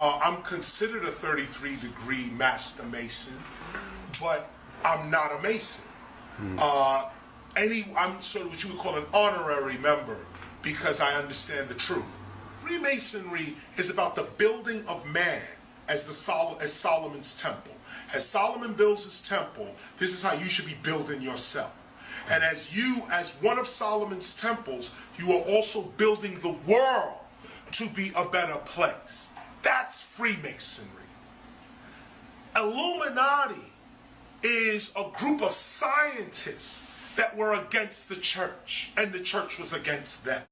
I'm considered a 33-degree Master Mason, but I'm not a Mason. I'm sort of what you would call an honorary member because I understand the truth. Freemasonry is about the building of man as Solomon's temple. As Solomon builds his temple, this is how you should be building yourself. And as one of Solomon's temples, you are also building the world to be a better place. That's Freemasonry. Illuminati is a group of scientists that were against the church, and the church was against them.